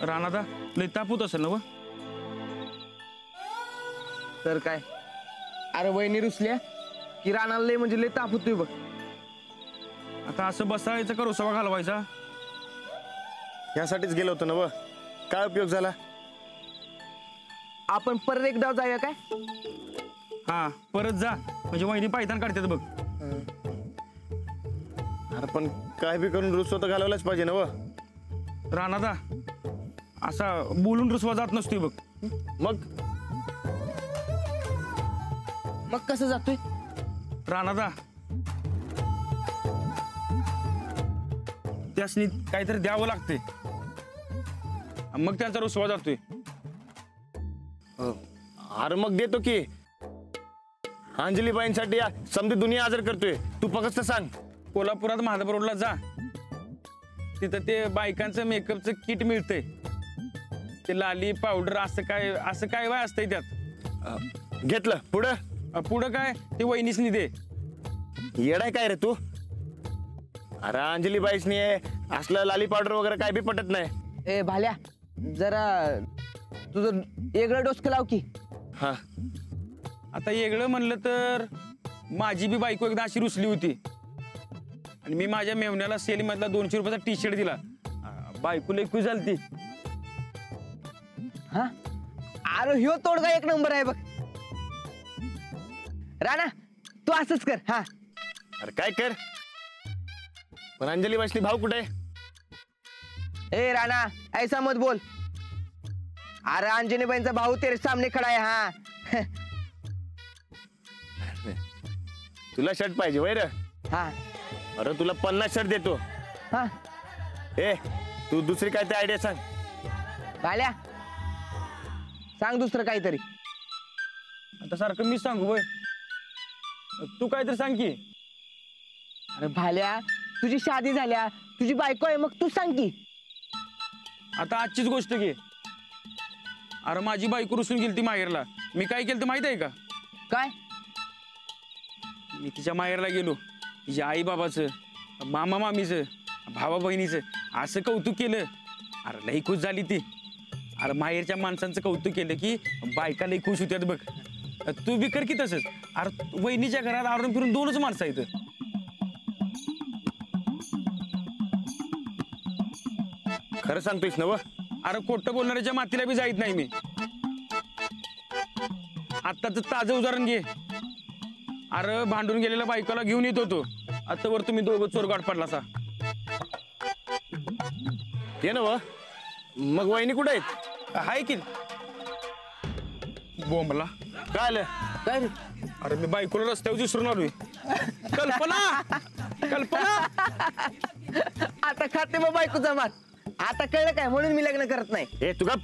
राणादा लय ताप होत असेल ना व? तर काय, अरे वहिनी रुसल्या की रानाला लय म्हणजे लय ताप होतोय बघ. आता असं बसायचं का रुसवा घालवायचा? यासाठीच गेलो होतो ना व, काय उपयोग झाला? आपण परत एकदा जाऊया काय? हा परत जा, म्हणजे वहिनी पायतान काढतात बघ. अरे पण काय बी करून रुसवा तर घालवलाच पाहिजे ना व. राणादा असा बोलून रुसवा जात नसतोय बघ. मग मग कसं जातोय? राणादा त्यासनी काहीतरी द्यावं लागते, मग त्यांचा रुसवा जातोय. अरे मग देतो की. अंजलीबाईंसाठी समधी दुनिया आजार करतोय, तू फक्त सांग. कोल्हापुरात महादेव रोडला जा, तिथं ते बायकांचं मेकअपचं किट मिळतंय. ते लाली पावडर असं काय वाय असतंय त्यात. घेतलं पुढं? पुढं काय ते वहिनीसनी दे. येडाय काय रे तू? अरे अंजलीबाईसनी असलं लाली पावडर वगैरे काय बी पटत नाही. ए भाल्या, जरा तुझं वेगळं डोसकं लाव की. हा आता वेगळं म्हणलं तर माझी बी बायको एकदा अशी रुसली होती आणि मी माझ्या मेवण्याला सेलमधला 200 रुपयाचा टी शर्ट दिला. बायको लय खुश झाली ती. हा अरे ह्यो तोडगा एक नंबर आहे बघ. राणा तू असंच कर. हा अरे काय कर, पण अंजलीबाईसनी भाऊ कुठे? ए राणा ऐसा मत बोल. अरे अंजनीबाईंचा भाऊ तेरे सामने खडा आहे. हा तुला शर्ट पाहिजे वय रे? हा अरे तुला 50 शर्ट देतो. हा ए तू दुसरी काय ते आयडिया सांग. भाल्या सांग दुसरं काहीतरी. आता सारखं मी सांगू होय? तू काहीतरी सांग की. अरे भाल्या तुझी शादी झाल्या, तुझी बायको आहे, मग तू सांग की. आता आजचीच गोष्ट घे. अरे माझी बायको रुसून गेली ती माहेरला. मी काय केलं ते माहित आहे का? काय? मी तिच्या माहेरला गेलो, तिच्या आई बाबाचं, मामा मामीचं, भावा बहिणीचं असं कौतुक केलं. अरे लई खुश झाली ती. अरे माहेरच्या माणसांचं कौतुक केलं की बायका लई खुश होत्यात बघ. तू बी कर की तसंच. अरे वहिनीच्या घरात आवरून फिरून 2च माणसं आहेत. खरं सांगतोयस ना व? अरे खोटं बोलणाऱ्याच्या मातीला बी जाईत नाही मी. आत्ताच ताजं उदाहरण घे. अरे भांडून गेलेल्या बायकोला घेऊन येत होतो, आतावर तुम्ही दोघं चोरगाड पडला सा. ते ना व, मग वहिनी कुठे आहेत? हाय की बोंबला. काय आलं? काय रे? अरे मी बायकोला रस्त्यावर विसरून आलोय. कल्पना कल्पना आता खाते मग बायकोचा मात. आता कळलं काय म्हणून मी लग्न करत नाही. ए तुका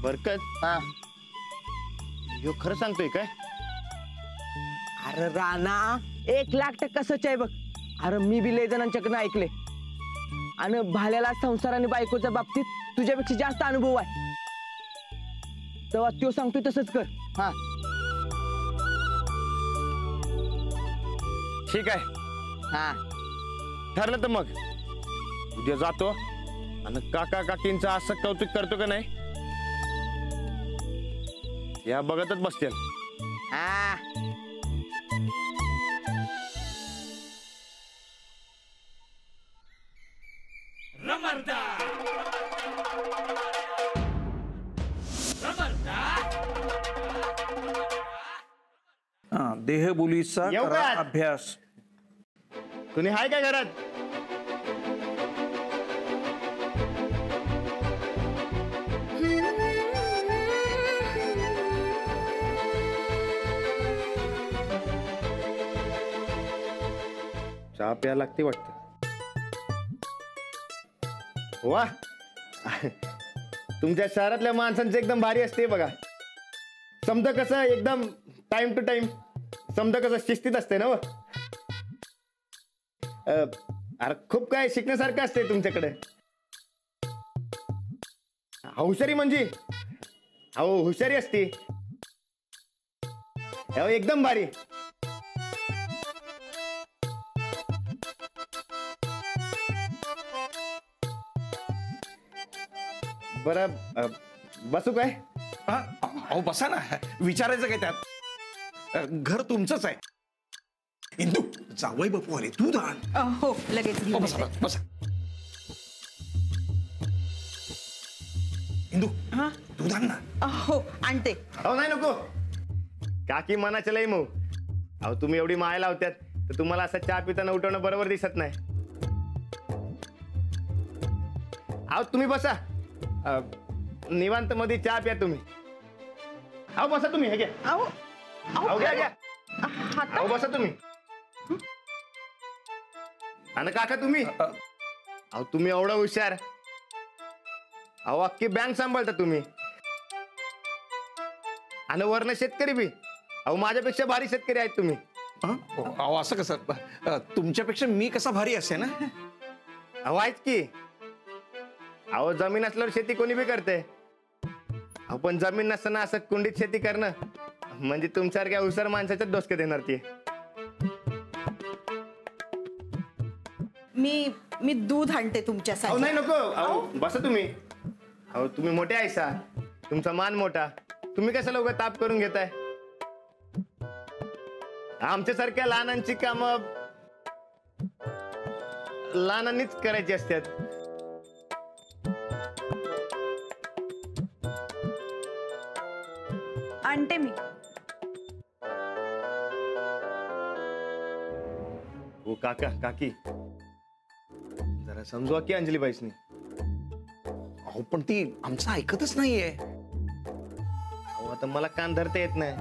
बरकत. हा यो खरं सांगतोय काय? अरे राणा 1,00,000% सच आहे बघ. अरे मी बी लय जणांच्याकडनं ऐकले, आणि भाल्याला संसार आणि बायकोच्या बाबतीत तुझ्यापेक्षा जास्त अनुभव आहे. तेव्हा तो सांगतोय तसंच कर. हा ठीक आहे, हा ठरलं तर मग उद्या जातो आणि काका काकींचं असं कौतुक करतो का नाही या बघतच बसतील. हा देहबोलीचा येऊ करा का? अभ्यास. कुणी हाय काय घरात? चहा प्यायला लागते वाटतं. वा तुमच्या शहरातल्या माणसांचं एकदम भारी असते बघा. समजा कसं एकदम टाइम टू टाइम, समजा कसं शिस्तीत असते ना व. अरे खूप काय शिकण्यासारखं असते तुमच्याकडे. हुशारी म्हणजे अहो हुशारी असते एकदम भारी. बरं बसू काय? अहो बसा ना, विचारायचं काय त्यात? घर तुमचंच आहे. इंदू, जावई बापू आले, दूध आण. हो लगेच घेऊन बसा येते. बसा. इंदू, दूध आण ना. हो आणते. अहो नाही नको, काकी मनाच्या लई मऊ. अहो तुम्ही एवढी माया लावत्यात तर तुम्हाला असं चहा पिताना उठवणं बरोबर दिसत नाही. अहो तुम्ही बसा, निवांत मध्ये चहा प्या तुम्ही. अहो बसा तुम्ही, हे घ्या. अहो अहो घ्या घ्या. हात अहो बसा तुम्ही. आणि काका तुम्ही, अहो तुम्ही एवढं हुशार. अहो अख्खी बँक सांभाळता तुम्ही. आणि वर्ण शेतकरी बी. अहो माझ्यापेक्षा भारी शेतकरी आहेत तुम्ही. अहो असं कसं? तुमच्यापेक्षा मी कसा भारी असे ना? अहो आहेच की. अहो जमीन असल्यावर शेती कोणी बी करते. अहो पण जमीन नसताना असं कुंडीत शेती करणं म्हणजे तुमच्यासारख्या हुशार माणसाच्याच डोसक्यात देणार ती. मी दूध आणते अहो तुमच्यासाठी. नाही नको. अहो बसा तुम्ही. अहो तुम्ही मोठे आहेसा, तुमचा मान मोठा. तुम्ही कशाला उगा ताप करून घेताय? आमच्यासारख्या लहानांची कामं लहानांनीच करायची असतात. आणते मी. ओ काका काकी, जरा समजवा की अंजली बाईसनी. अहो पण ती आमचं ऐकतच नाहीये. अहो आता मला कान धरता येत नाही,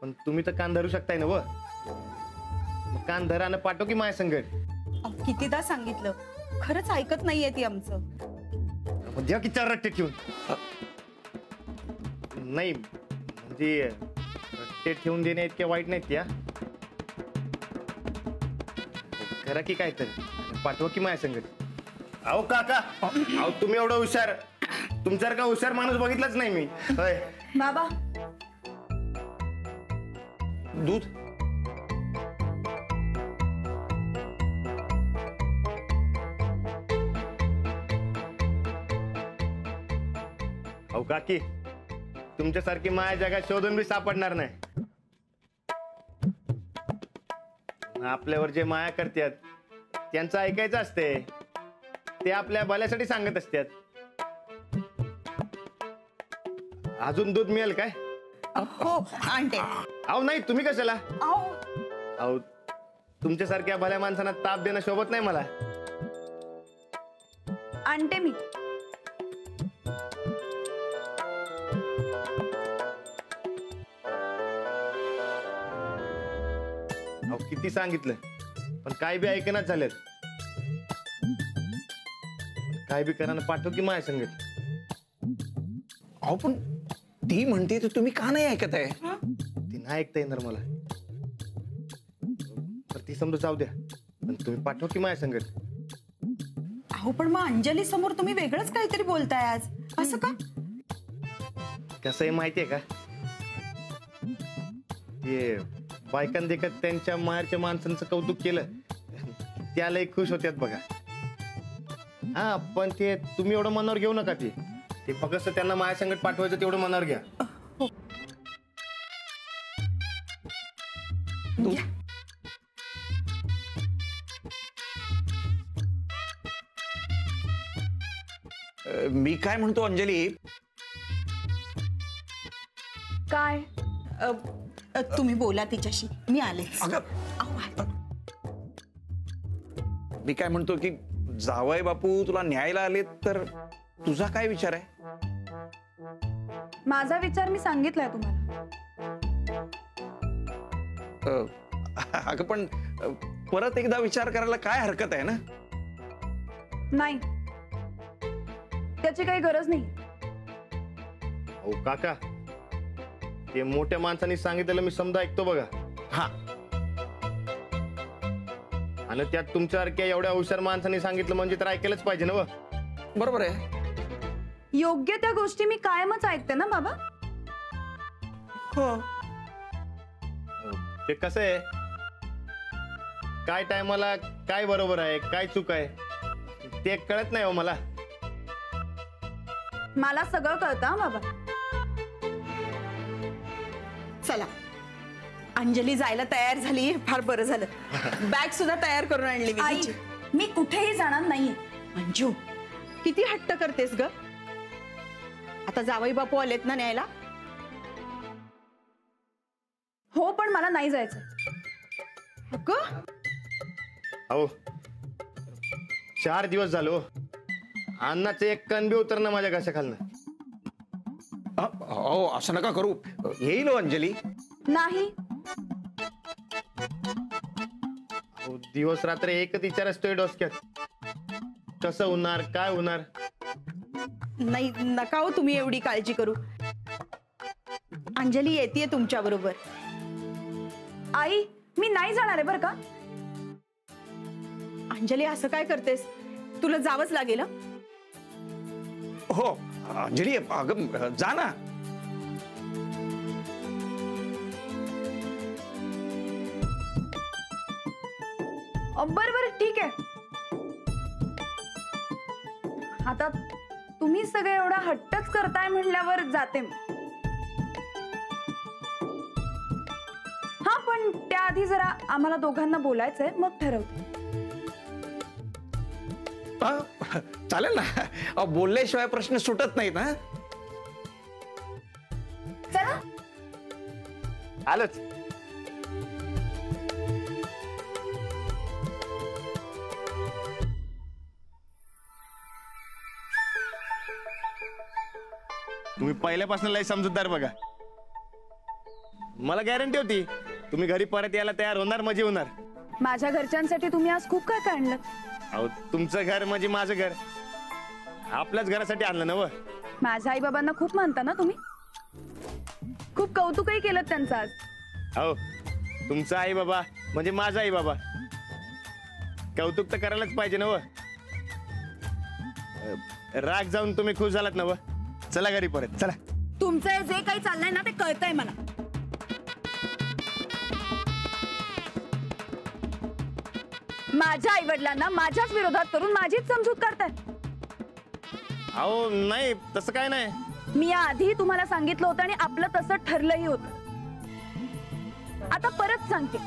पण तुम्ही तर कान धरू शकताय ना. व मग कान धरा आणि पाठव की माझ्या संगत. अहो, कितीदा सांगितलं, खरंच ऐकत नाहीये ती आमचं. मग द्या की 4 रट्टे ठेवून. नाही म्हणजे रट्टे ठेवून देणे इतके वाईट नाहीत त्या. करा की काय तर, पाठवा की माझ्या संगत. अहो काका, अहो तुम्ही एवढं हुशार, तुमच्यासारखा हुशार माणूस बघितलाच नाही मी. होय बाबा दूध. अहो काकी, तुमच्यासारखी माया जगात शोधून बी सापडणार नाही. आपल्यावर जे माया करतात त्यांचं ऐकायचं असते. ते आपल्या भल्यासाठी सांगत असतात. अजून दूध मिळेल काय? हो आणते. अहो नाही, तुम्ही कशाला? अहो अहो तुमच्यासारख्या भल्या माणसांना ताप देणं शोभत नाही मला. आणते मी. अहो किती सांगितलं पण काय बी ऐकण्यात झालेत. काय बी करा ना, पाठव की माझ्या संगत. अहो पण ती म्हणते तर तुम्ही का नाही ऐकत आहे? ती नाही ऐकता येणार मला. तर ती समजा जाऊ द्या, पण तुम्ही पाठव की माझ्या संगत. अहो पण मग अंजली समोर तुम्ही वेगळंच काहीतरी बोलताय आज, असं का? कसं आहे माहितीये का, ते बायकां देखत त्यांच्या माहेरच्या माणसांचं कौतुक केलं त्यालाही खुश होत्यात बघा. हा पण ते तुम्ही एवढं मनावर घेऊ नका. ते फक्त त्यांना माझ्या संगत पाठवायचं तेवढं मनावर घ्या. मी काय म्हणतो अंजली, काय? तुम्ही बोला तिच्याशी, मी आले. मी काय म्हणतो की जावई बापू तुला न्यायला आले तर तुझा काय विचार आहे? माझा विचार मी सांगितलाय तुम्हाला. अगं पण परत एकदा विचार करायला काय हरकत आहे ना? नाही, त्याची काही गरज नाही. हो काका, ते मोठ्या माणसांनी सांगितलेलं मी समजा ऐकतो बघा. हा, आणि त्यात तुमच्यासारख्या एवढ्या हुशार माणसांनी सांगितलं म्हणजे तर ऐकायलाच पाहिजे ना. बरोबर आहे. योग्य त्या गोष्टी मी कायमच ऐकते ना बाबा. हो, ते कसं आहे, काय टायमाला काय बरोबर आहे काय चूक आहे ते कळत नाही हो मला. मला सगळं कळतं हं बाबा. चला, अंजली जायला तयार झाली, फार बरं झालं. बॅग सुद्धा तयार करून आणली मी आई, तिची. मी कुठेही जाणार नाहीये. मंजू, किती हट्ट करतेस ग. आता जावई बापू आलेत ना न्यायला. हो, पण मला नाही जायचं. अगं, अहो 4 दिवस झालो, अन्नाचं एक कण बी उतरणं माझ्या घशाखालनं. हो असं नका करू, येईल हो अंजली. नाही, अहो, दिवस रात्र एकच विचार असतोय डोसक्यात, कसं होणार, काय होणार. नाही, नका हो तुम्ही एवढी काळजी करू. अंजली येतेय तुमच्या बरोबर. आई मी नाही जाणार आहे बरं का. अंजली, असं काय करतेस? तुला जावंच लागेल हं? हो अंजली, अगं जा ना. बरं बरं ठीक आहे. आता तुम्ही सगळे एवढा हट्टच करताय म्हणल्यावर जाते मी. हा, पण त्याआधी जरा आम्हाला दोघांना बोलायचंय, मग ठरवते. चालेल ना, बोलल्याशिवाय प्रश्न सुटत नाहीत ना. चला. आलोच. तुम्ही पहिल्यापासून लय समजूतदार बघा. मला गॅरंटी होती तुम्ही घरी परत यायला तयार होणार, मजे होणार. माझ्या घरच्यांसाठी तुम्ही आज खूप काय काय आणलं. अहो, तुमचं घर म्हणजे माझं घर, आपल्याच घरासाठी आणलं ना व. माझ्या आई बाबांना खूप मानता ना तुम्ही. खूप कौतुकही केलं त्यांचं आज. अहो, तुमचा आई बाबा म्हणजे माझा आई बाबा, कौतुक तर करायलाच पाहिजे ना व. राग जाऊन तुम्ही खुश झालात ना व. चला घरी परत, चला. तुमचं जे काही चाललंय ना ते कळतंय मला. माझ्या आई वडिलांना माझ्याच विरोधात करून माझीच समजूत करतायत. अहो नाही, तसं काय नाही. मी याआधी तुम्हाला सांगितलं होतं आणि आपलं तसं ठरलंही होतं. आता परत सांगते,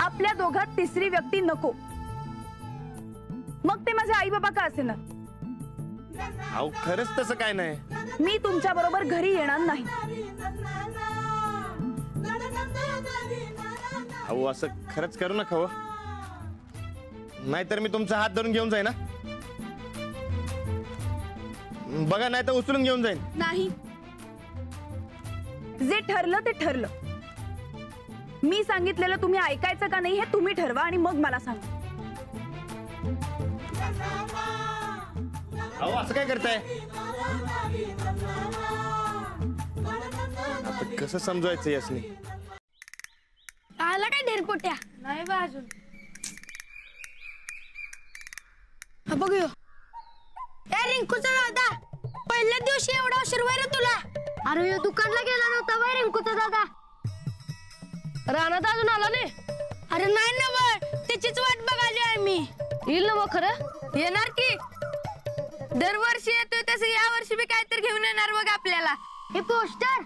आपल्या दोघात तिसरी व्यक्ती नको. मग ते माझे आई बाबा का असेना. अहो खरंच तसं काय नाही. मी तुमच्या बरोबर घरी येणार नाही. अहो असं खरंच करू नका हो, नाहीतर मी तुमचा हात धरून घेऊन जाईन ना. बघा, नाही तर उचलून घेऊन जाईन. नाही, जे ठरलं ते ठरलं. मी सांगितलेलं तुम्ही ऐकायचं का नाही हे तुम्ही ठरवा आणि मग मला सांगा. अहो असं काय करताय? आता कसं समजवायचं यासनी? आला काय ढेरपोट्या? नाही बा अजून. बघूया. ए रिंकूचा दादा, पहिल्या दिवशी एवढा उशीर रे तुला? अरे दुकानला गेला नव्हता बाई रिंकूचा दादा. रानात अजून आला नाही? अरे नाही ना बघ, त्याचीच वाट बघायली आहे मी. येईल ना मग खरं? येणार की. दरवर्षी येतोय तसं या वर्षी बी काहीतरी घेऊन येणार बघ आपल्याला. हे पोस्टर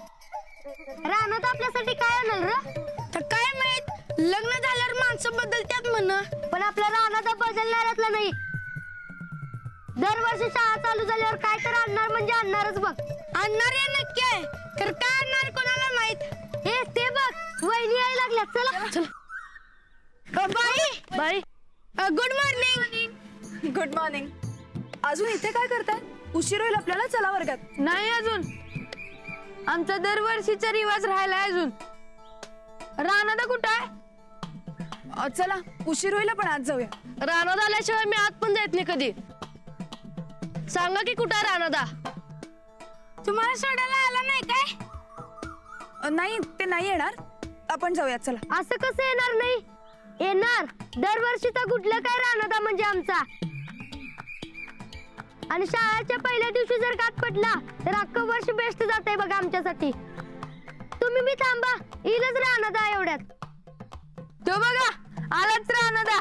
रानात आपल्यासाठी काय आणल र? तर काय माहित, लग्न झाल्यावर माणसं बदलतात म्हण, पण आपल्या रानात बदलणाऱ्यातला नाही. दरवर्षी शाळा चालू झाल्यावर काय तर आणणार म्हणजे आणणारच बघ. आणणार आहे नक्की आहे, तर काय आणणार कोणाला माहित. हे ते बघ, वहिनी यायला लागल्या. चला चला. बाई बाई, गुड मॉर्निंग. Good morning. अजून इथे काय करताय? उशीर होईल आपल्याला, चला वर्गात. नाही अजून, आमचा दरवर्षीचा रिवाज राहिलाय अजून. रानादा कुठं आहे? चला, उशीर होईल पण आज जाऊया. रानादा आल्याशिवाय मी आत पण जात नाही कधी. सांगा की कुठं आहे रानादा? तुम्हाला सोडायला आला नाही काय? नाही, ते नाही येणार. आपण जाऊया, चला. असं कसं येणार नाही? येणार. दरवर्षीचा कुठलं काय रानादा म्हणजे आमचा. आणि शाळेच्या पहिल्या दिवशी जर कात पडला तर अख्खं वर्ष बेस्ट जातंय बघा आमच्यासाठी. तुम्ही बी थांबा, येईलच रानादा एवढ्यात. तो बघा आलाच रानादा.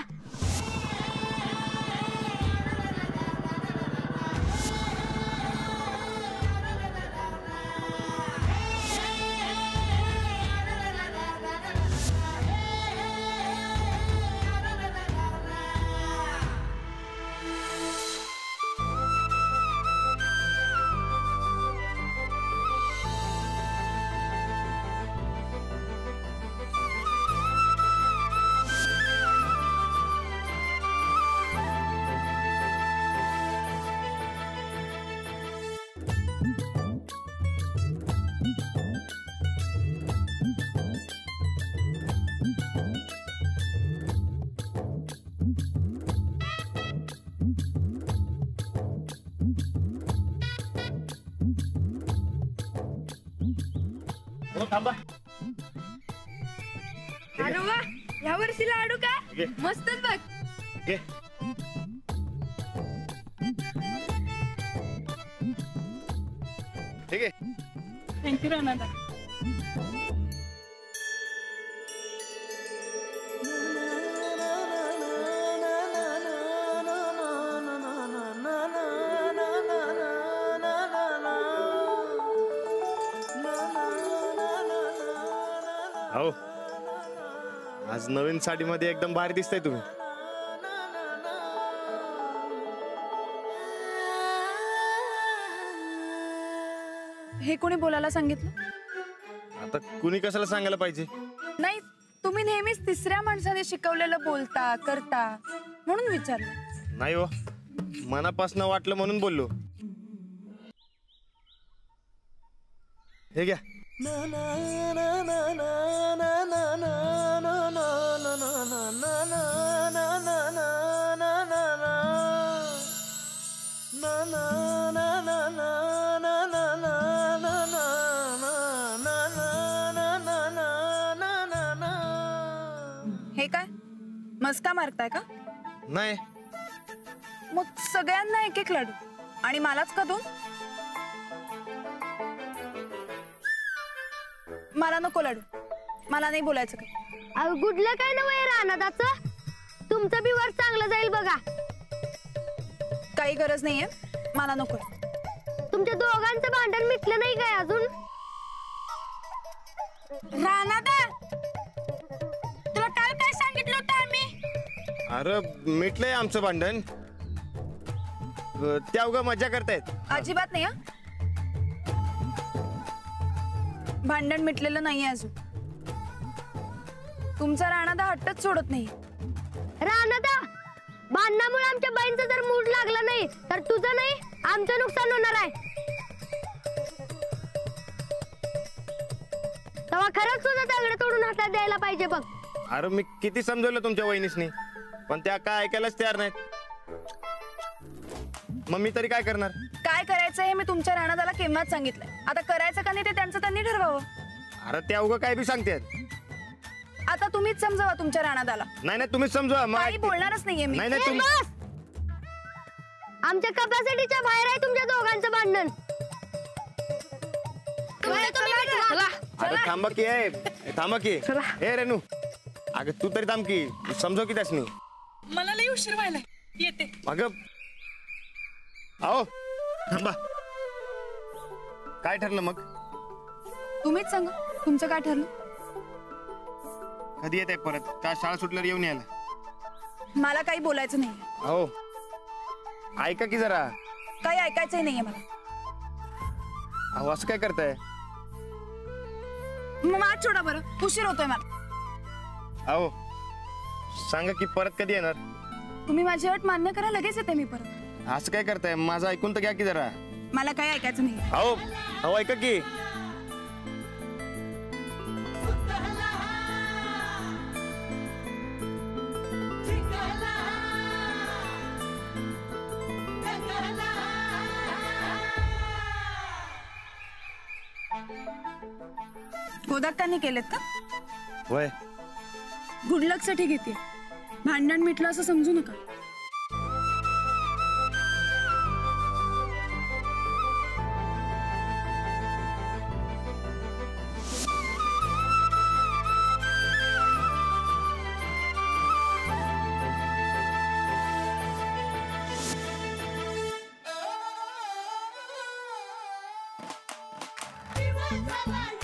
थांबा. अरे वा, या वर्षी लाडू का घे. मस्तच बघ. घे. ठीक आहे. थँक्यू राणादा. हो, आज नवीन साडीमध्ये एकदम भारी दिसताय तुम्ही. हे कोणी बोलायला सांगितलं? आता कुणी कशाला सांगायला पाहिजे? नाही, तुम्ही नेहमीच तिसऱ्या माणसाने शिकवलेलं बोलता करता म्हणून विचारलं. नाही हो, मनापासून वाटलं म्हणून बोललो. हे घ्या. हे काय मस्का मारताय का? नाही, मग सगळ्यांना एक एक लाडू आणि मलाच का 2? मला नको लाडू, मला नाही बोलायचं काही. अहो गुडलं काय ना वय रानादाचं, तुमचं बी वर चांगलं जाईल बघा. काही गरज नाहीये, मला नको. तुमच्या दोघांचं भांडण मिटलं नाही काय अजून? राणादा, तुला काल काय सांगितलं होतं आम्ही? अरे मिटलंय आमचं भांडण. त्या उगा मजा करतायत. अजिबात नाही. भांडण मिटलेलं नाहीये अजून. तुमचा राणादा हट्टच सोडत नाही. रानादा, भांडणामुळे आमच्या बाईंचा जर मूड लागला नाही तर तुझं नाही आमचं नुकसान होणार आहे. तेव्हा खरंच तुझं दगड तोडून हातात द्यायला पाहिजे बघ. अरे मी किती समजवलं तुमच्या वहिनीसनी, पण त्या काय ऐकायलाच तयार नाहीत. मग मी तरी काय करणार? काय करायचं हे मी तुमच्या राणादाला केव्हाच सांगितलंय. आता करायचं का नाही ते त्यांचं त्यांनी ठरवावं. अरे त्या उगा काय बी सांगतात. आता तुम्हीच समजावा तुमच्या राणादाला. नाही नाही, तुम्हीच समजवा. मग काही बोलणारच नाहीये मी. नाही नाही ए, तुम्ही. बस! आमच्या कपॅसिटीच्या बाहेर आहे तुमच्या दोघांचं भांडण. तुम्ही मिटवा. अगं थांबा की आहे, थांबा की. हे रेनू, अगं तू तरी थांब की, समजव की त्यासनी. मला लई उशीर व्हायला येते. अगं आओ थांबा. काय ठरलं मग? तुम्हीच सांगा तुमचं काय ठरलं. कधी येत आहे परत? का शाळा सुटल्यावर येऊन यायला? मला काही बोलायचं नाही. हो, ऐका की जरा. काही ऐकायचंही नाहीये मला. अहो असं काय करताय? मग मात सोडा बरं, उशीर होतोय मला. अहो सांगा की परत कधी येणार? तुम्ही माझी अट मान्य करा, लगेच येते मी परत. असं काय करताय? माझं ऐकून तर घ्या की जरा. मला काही ऐकायचं नाही. अहो अहो ऐका की. गोदाक्कांनी केलेत का? होय. गुड लक साठी घेते. भांडण मिटलं असं समजू नका. Viva